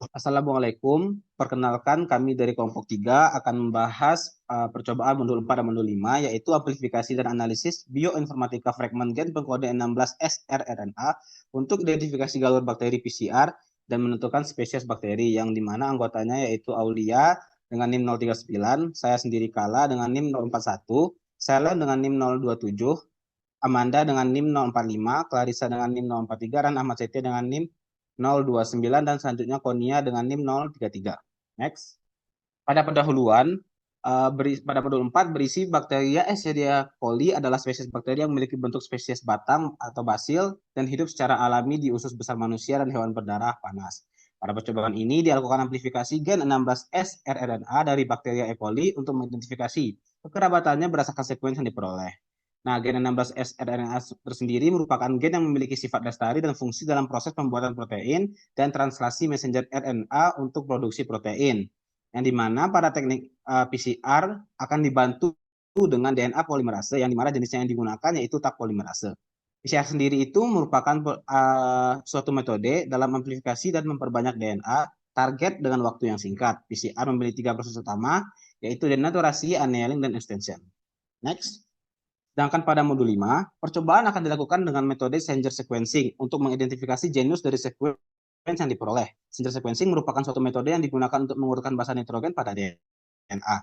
Assalamualaikum, perkenalkan kami dari kelompok 3 akan membahas percobaan modul 4 dan modul 5, yaitu amplifikasi dan analisis bioinformatika fragmen gen pengkode 16 srRNA untuk identifikasi galur bakteri PCR dan menentukan spesies bakteri yang dimana anggotanya yaitu Aulia dengan NIM 039, saya sendiri Kala dengan NIM 041, Selen dengan NIM 027, Amanda dengan NIM 045, Clarissa dengan NIM 043, dan Ahmad Setia dengan NIM 029, dan selanjutnya Konia dengan NIM 033. Next. Pada pendahuluan, pada modul 4 berisi bakteria Escherichia coli adalah spesies bakteri yang memiliki bentuk spesies batang atau basil dan hidup secara alami di usus besar manusia dan hewan berdarah panas. Pada percobaan ini dilakukan amplifikasi gen 16S rRNA dari bakteria E. coli untuk mengidentifikasi kekerabatannya berdasarkan sekuens yang diperoleh. Nah, gen 16S rRNA tersendiri merupakan gen yang memiliki sifat lestari dan fungsi dalam proses pembuatan protein dan translasi messenger RNA untuk produksi protein, yang dimana pada teknik PCR akan dibantu dengan DNA polimerase, yang dimana jenisnya yang digunakan yaitu Taq polimerase. PCR sendiri itu merupakan suatu metode dalam amplifikasi dan memperbanyak DNA target dengan waktu yang singkat. PCR memiliki 3 proses utama, yaitu denaturasi, annealing, dan extension. Next. Sedangkan pada modul 5, percobaan akan dilakukan dengan metode Sanger sequencing untuk mengidentifikasi genus dari sekuens yang diperoleh. Sanger sequencing merupakan suatu metode yang digunakan untuk mengurutkan basa nitrogen pada DNA.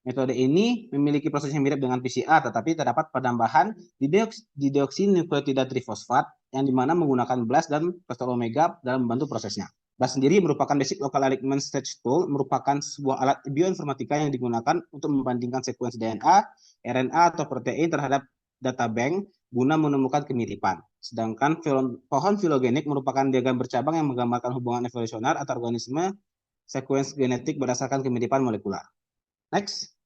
Metode ini memiliki proses yang mirip dengan PCR, tetapi terdapat penambahan dideoksinukleotida trifosfat yang dimana menggunakan BLAST dan kolesterol omega dalam membantu prosesnya. BLAST sendiri merupakan Basic Local Alignment Stage Tool, merupakan sebuah alat bioinformatika yang digunakan untuk membandingkan sekuens DNA, RNA, atau protein terhadap data bank guna menemukan kemiripan. Sedangkan pohon filogenik merupakan diagram bercabang yang menggambarkan hubungan evolusioner antar organisme sekuens genetik berdasarkan kemiripan molekular. Next.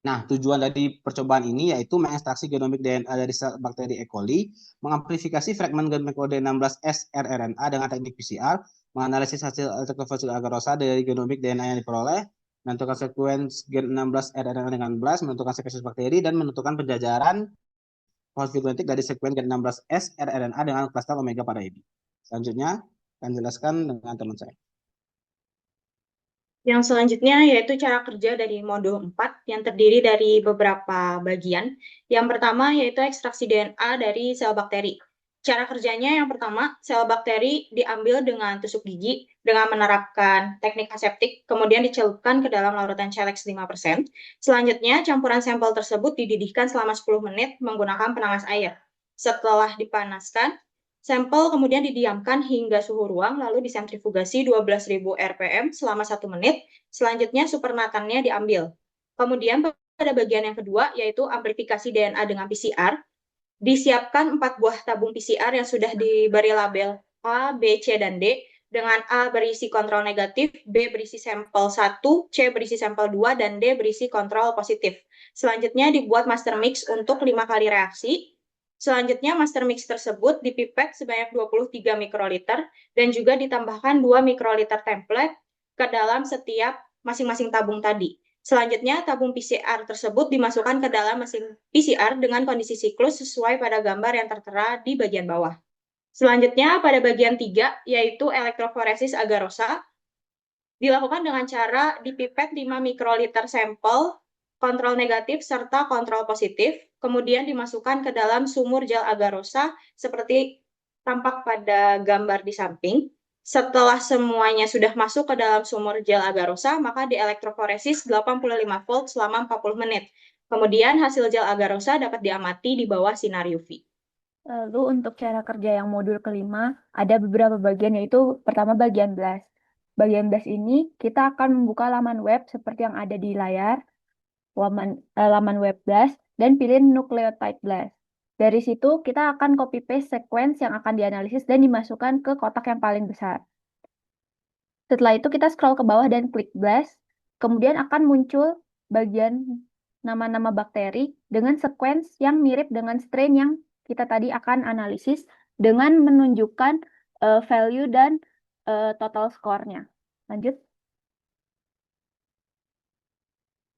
Nah, tujuan dari percobaan ini yaitu mengekstraksi genomik DNA dari sel bakteri E. coli, mengamplifikasi fragmen gen kode 16S rRNA dengan teknik PCR, menganalisis hasil elektrofosil agar-osa dari genomik DNA yang diperoleh, menentukan sekuens gen 16 rRNA dengan BLAST, menentukan spesies bakteri, dan menentukan penjajaran pohon dari sekuens gen 16S rRNA dengan klaster omega pada EBI. Selanjutnya, akan jelaskan dengan teman saya. Yang selanjutnya yaitu cara kerja dari modul 4 yang terdiri dari beberapa bagian. Yang pertama yaitu ekstraksi DNA dari sel bakteri. Cara kerjanya yang pertama, sel bakteri diambil dengan tusuk gigi dengan menerapkan teknik aseptik, kemudian dicelupkan ke dalam larutan Chelex 5%. Selanjutnya, campuran sampel tersebut dididihkan selama 10 menit menggunakan penanas air. Setelah dipanaskan, sampel kemudian didiamkan hingga suhu ruang, lalu disentrifugasi 12.000 rpm selama 1 menit. Selanjutnya, supernatannya diambil. Kemudian pada bagian yang kedua, yaitu amplifikasi DNA dengan PCR. Disiapkan 4 buah tabung PCR yang sudah diberi label A, B, C, dan D, dengan A berisi kontrol negatif, B berisi sampel 1, C berisi sampel 2, dan D berisi kontrol positif. Selanjutnya dibuat master mix untuk 5 kali reaksi. Selanjutnya, master mix tersebut dipipet sebanyak 23 mikroliter dan juga ditambahkan 2 mikroliter template ke dalam setiap masing-masing tabung tadi. Selanjutnya, tabung PCR tersebut dimasukkan ke dalam mesin PCR dengan kondisi siklus sesuai pada gambar yang tertera di bagian bawah. Selanjutnya, pada bagian 3, yaitu elektroforesis agar-osa, dilakukan dengan cara dipipet 5 mikroliter sampel kontrol negatif serta kontrol positif, kemudian dimasukkan ke dalam sumur gel agar-osa seperti tampak pada gambar di samping. Setelah semuanya sudah masuk ke dalam sumur gel agar-osa, maka dielektroforesis 85 volt selama 40 menit. Kemudian hasil gel agar-osa dapat diamati di bawah sinar UV. Lalu untuk cara kerja yang modul kelima, ada beberapa bagian yaitu pertama bagian BLAST. Bagian BLAST ini kita akan membuka laman web seperti yang ada di layar, laman web BLAST, dan pilih nucleotide BLAST. Dari situ kita akan copy paste sequence yang akan dianalisis dan dimasukkan ke kotak yang paling besar. Setelah itu kita scroll ke bawah dan klik BLAST, kemudian akan muncul bagian nama-nama bakteri dengan sequence yang mirip dengan strain yang kita tadi akan analisis dengan menunjukkan value dan total score-nya. Lanjut.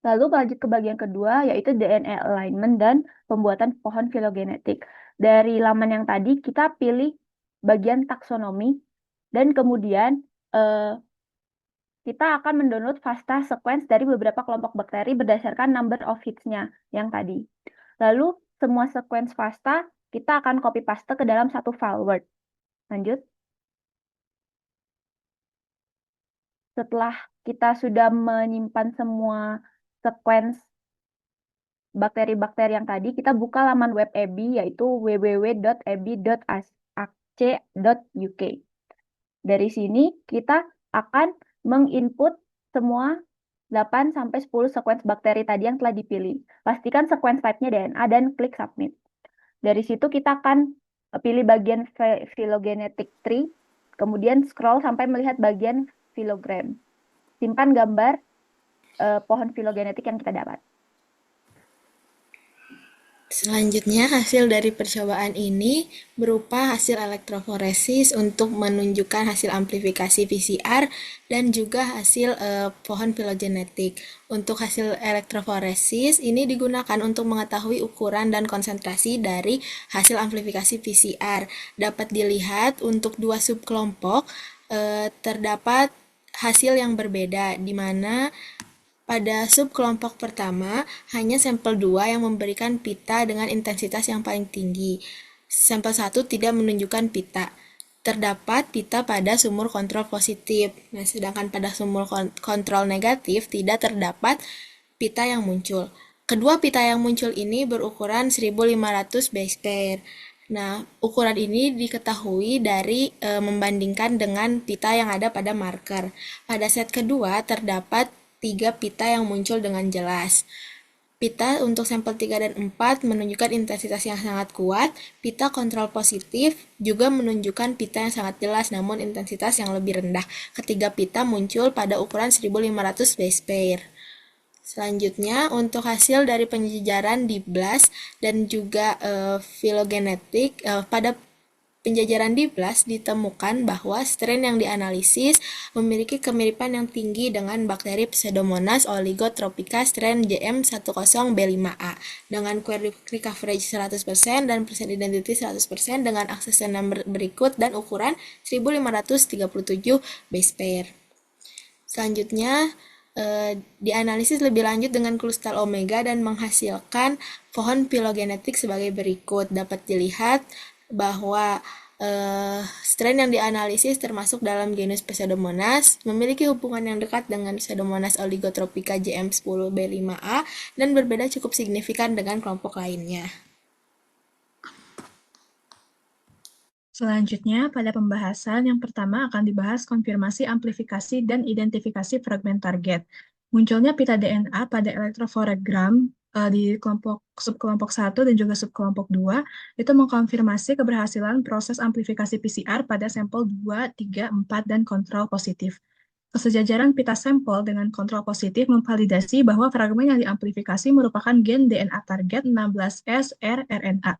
Lalu lanjut ke bagian kedua, yaitu DNA alignment dan pembuatan pohon filogenetik. Dari laman yang tadi, kita pilih bagian taksonomi, dan kemudian kita akan mendownload FASTA sequence dari beberapa kelompok bakteri berdasarkan number of hits-nya yang tadi. Lalu, semua sequence FASTA kita akan copy paste ke dalam satu file Word. Lanjut. Setelah kita sudah menyimpan semua sequence bakteri-bakteri yang tadi, kita buka laman web EBI yaitu www.ebi.ac.uk. Dari sini kita akan menginput semua 8-10 sequence bakteri tadi yang telah dipilih. Pastikan sequence type-nya DNA dan klik submit. Dari situ kita akan pilih bagian phylogenetic tree, kemudian scroll sampai melihat bagian filogram. Simpan gambar pohon filogenetik yang kita dapat. Selanjutnya, hasil dari percobaan ini berupa hasil elektroforesis untuk menunjukkan hasil amplifikasi PCR dan juga hasil pohon filogenetik. Untuk hasil elektroforesis ini digunakan untuk mengetahui ukuran dan konsentrasi dari hasil amplifikasi PCR. Dapat dilihat untuk dua subkelompok terdapat hasil yang berbeda, di mana pada subkelompok pertama, hanya sampel 2 yang memberikan pita dengan intensitas yang paling tinggi. Sampel 1 tidak menunjukkan pita. Terdapat pita pada sumur kontrol positif. Nah, sedangkan pada sumur kontrol negatif tidak terdapat pita yang muncul. Kedua pita yang muncul ini berukuran 1500 base pair. Nah, ukuran ini diketahui dari membandingkan dengan pita yang ada pada marker. Pada set kedua terdapat 3 pita yang muncul dengan jelas. Pita untuk sampel 3 dan 4 menunjukkan intensitas yang sangat kuat. Pita kontrol positif juga menunjukkan pita yang sangat jelas namun intensitas yang lebih rendah. Ketiga pita muncul pada ukuran 1500 base pair. Selanjutnya, untuk hasil dari penjajaran di BLAST dan juga filogenetik, pada penjajaran di BLAST ditemukan bahwa strain yang dianalisis memiliki kemiripan yang tinggi dengan bakteri Pseudomonas oligotropica strain JM10B5A dengan query coverage 100% dan percent identity 100% dengan access number berikut dan ukuran 1537 base pair. Selanjutnya, dianalisis lebih lanjut dengan kristal omega dan menghasilkan pohon filogenetik sebagai berikut. Dapat dilihat bahwa strain yang dianalisis termasuk dalam genus Pseudomonas memiliki hubungan yang dekat dengan Pseudomonas oligotropica JM10B5A dan berbeda cukup signifikan dengan kelompok lainnya. Selanjutnya, pada pembahasan yang pertama akan dibahas konfirmasi amplifikasi dan identifikasi fragmen target. Munculnya pita DNA pada elektroforegram di subkelompok 1 dan juga subkelompok 2 itu mengkonfirmasi keberhasilan proses amplifikasi PCR pada sampel 2, 3, 4, dan kontrol positif. Kesejajaran pita sampel dengan kontrol positif memvalidasi bahwa fragmen yang diamplifikasi merupakan gen DNA target 16S rRNA.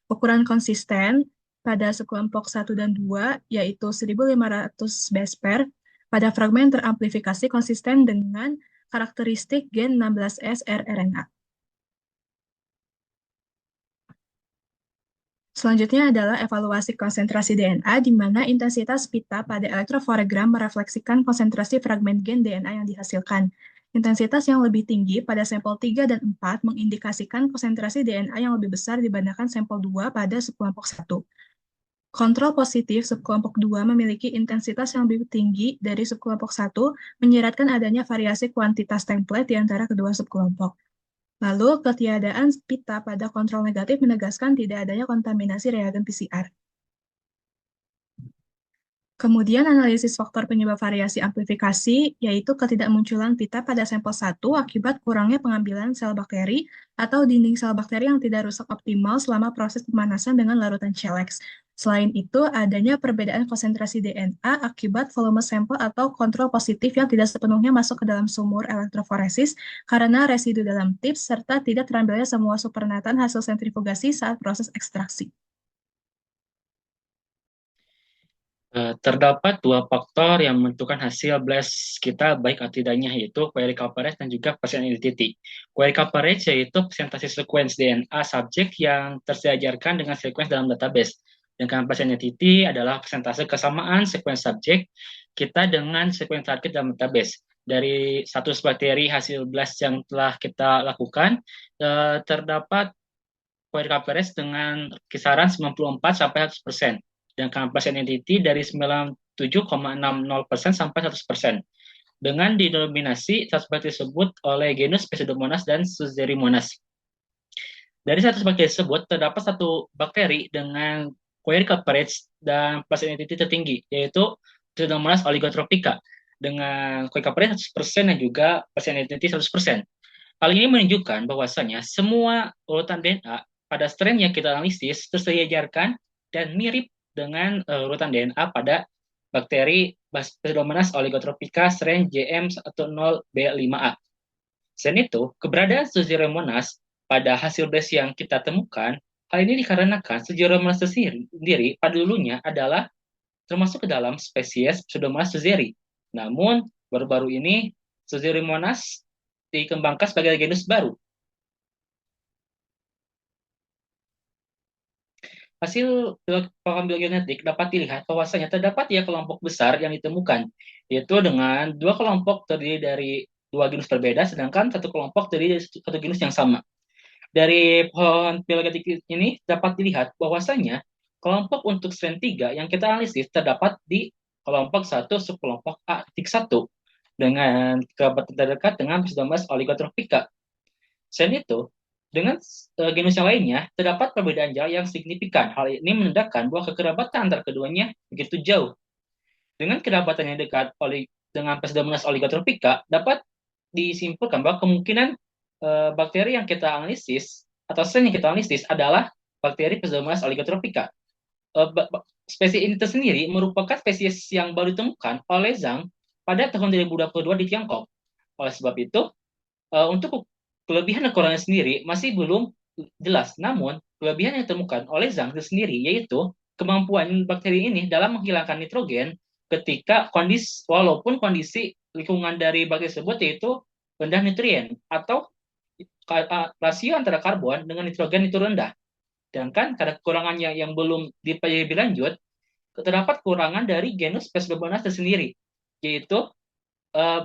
Ukuran konsisten pada subkelompok 1 dan 2, yaitu 1500 base pair, pada fragmen teramplifikasi konsisten dengan karakteristik gen 16S rRNA. Selanjutnya adalah evaluasi konsentrasi DNA, di mana intensitas pita pada elektroforegram merefleksikan konsentrasi fragmen gen DNA yang dihasilkan. Intensitas yang lebih tinggi pada sampel 3 dan 4 mengindikasikan konsentrasi DNA yang lebih besar dibandingkan sampel 2 pada subkelompok 1. Kontrol positif subkelompok 2 memiliki intensitas yang lebih tinggi dari subkelompok 1, menyiratkan adanya variasi kuantitas template di antara kedua subkelompok. Lalu, ketiadaan pita pada kontrol negatif menegaskan tidak adanya kontaminasi reagen PCR. Kemudian analisis faktor penyebab variasi amplifikasi, yaitu ketidakmunculan pita pada sampel 1 akibat kurangnya pengambilan sel bakteri atau dinding sel bakteri yang tidak rusak optimal selama proses pemanasan dengan larutan Chelex. Selain itu, adanya perbedaan konsentrasi DNA akibat volume sampel atau kontrol positif yang tidak sepenuhnya masuk ke dalam sumur elektroforesis karena residu dalam tips serta tidak terambilnya semua supernatan hasil sentrifugasi saat proses ekstraksi. Terdapat dua faktor yang menentukan hasil BLAST kita baik atau tidaknya, yaitu query coverage dan juga percent identity. Query coverage yaitu presentasi sequence DNA subjek yang tersejajarkan dengan sequence dalam database. Sedangkan percent identity adalah persentase kesamaan sequence subjek kita dengan sequence target dalam database. Dari 100 bakteri hasil blast yang telah kita lakukan, terdapat query coverage dengan kisaran 94 sampai 100%. Dan persen entity dari 97,60% sampai 100%. Dengan didominasi 100 bakteri tersebut oleh genus Pseudomonas dan Suzeramonas. Dari 100 bakteri tersebut, terdapat satu bakteri dengan query coverage dan persen entity tertinggi, yaitu Pseudomonas oligotropica, dengan query coverage 100% dan juga persen entity 100%. Hal ini menunjukkan bahwasanya semua urutan DNA pada strain yang kita analisis tersejajarkan dan mirip dengan urutan DNA pada bakteri Pseudomonas oligotropica strain JM10B5A. Selain itu, keberadaan Suzeramonas pada hasil blast yang kita temukan, hal ini dikarenakan Suzeramonas sendiri pada dulunya adalah termasuk ke dalam spesies Pseudomonas suzeri. Namun, baru-baru ini Suzeramonas dikembangkan sebagai genus baru. Hasil pengolahan biogenetik dapat dilihat bahwasanya terdapat kelompok besar yang ditemukan, yaitu dengan dua kelompok terdiri dari dua genus berbeda, sedangkan satu kelompok terdiri dari satu genus yang sama. Dari pohon filogenetik ini dapat dilihat bahwasanya kelompok untuk strain 3 yang kita analisis terdapat di kelompok 1 subkelompok A-1 dengan kerabat terdekat dengan Pseudomonas oligotropica. Selain itu, dengan genus yang lainnya, terdapat perbedaan jarak yang signifikan. Hal ini menandakan bahwa kekerabatan antara keduanya begitu jauh. Dengan kerabatan yang dekat dengan Pseudomonas oligotropica, dapat disimpulkan bahwa kemungkinan bakteri yang kita analisis atau strain yang kita analisis adalah bakteri Pseudomonas oligotropica. Spesies ini tersendiri merupakan spesies yang baru ditemukan oleh Zhang pada tahun 2022 di Tiongkok. Oleh sebab itu, untuk kelebihan dan kekurangannya sendiri masih belum jelas. Namun, kelebihan yang ditemukan oleh Zhang sendiri yaitu kemampuan bakteri ini dalam menghilangkan nitrogen ketika walaupun kondisi lingkungan dari bakteri tersebut yaitu rendah nutrien atau rasio antara karbon dengan nitrogen itu rendah. Sedangkan karena kekurangannya yang belum dipelajari lebih lanjut, terdapat kekurangan dari genus Pseudomonas tersendiri, yaitu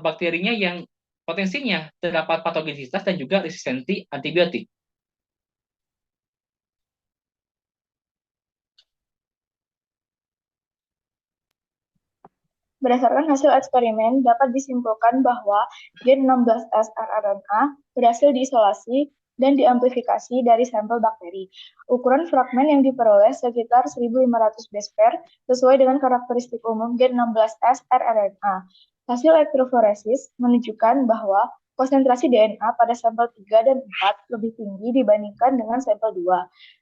bakterinya yang potensinya terdapat patogenitas dan juga resistensi antibiotik. Berdasarkan hasil eksperimen, dapat disimpulkan bahwa gen 16S rRNA berhasil diisolasi dan diamplifikasi dari sampel bakteri. Ukuran fragmen yang diperoleh sekitar 1.500 base pair sesuai dengan karakteristik umum gen 16S rRNA. Hasil elektroforesis menunjukkan bahwa konsentrasi DNA pada sampel 3 dan 4 lebih tinggi dibandingkan dengan sampel 2,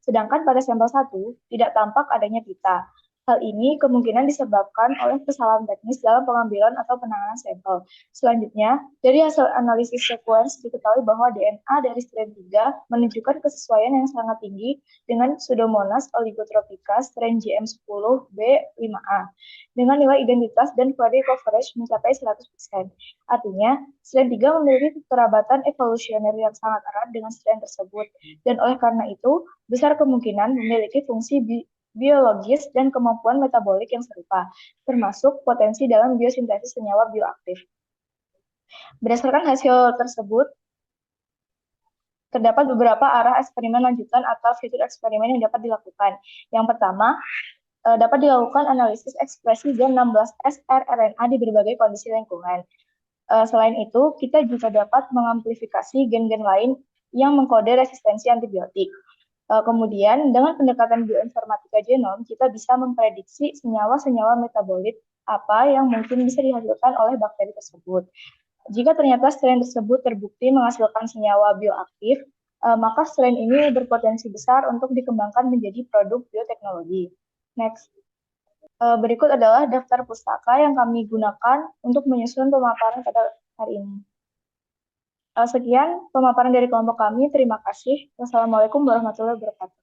sedangkan pada sampel 1 tidak tampak adanya pita. Hal ini kemungkinan disebabkan oleh kesalahan teknis dalam pengambilan atau penanganan sampel. Selanjutnya, dari hasil analisis sequence diketahui bahwa DNA dari strain 3 menunjukkan kesesuaian yang sangat tinggi dengan Pseudomonas oligotropica strain JM10B5A dengan nilai identitas dan query coverage mencapai 100%. Artinya, strain 3 memiliki kekerabatan evolusioner yang sangat erat dengan strain tersebut, dan oleh karena itu, besar kemungkinan memiliki fungsi biologis dan kemampuan metabolik yang serupa, termasuk potensi dalam biosintesis senyawa bioaktif. Berdasarkan hasil tersebut, terdapat beberapa arah eksperimen lanjutan atau fitur eksperimen yang dapat dilakukan. Yang pertama, dapat dilakukan analisis ekspresi gen 16S rRNA di berbagai kondisi lingkungan. Selain itu, kita juga dapat mengamplifikasi gen-gen lain yang mengkode resistensi antibiotik. Kemudian, dengan pendekatan bioinformatika genom, kita bisa memprediksi senyawa-senyawa metabolit apa yang mungkin bisa dihasilkan oleh bakteri tersebut. Jika ternyata strain tersebut terbukti menghasilkan senyawa bioaktif, maka strain ini berpotensi besar untuk dikembangkan menjadi produk bioteknologi. Next. Berikut adalah daftar pustaka yang kami gunakan untuk menyusun pemaparan pada hari ini. Sekian pemaparan dari kelompok kami. Terima kasih. Wassalamualaikum warahmatullahi wabarakatuh.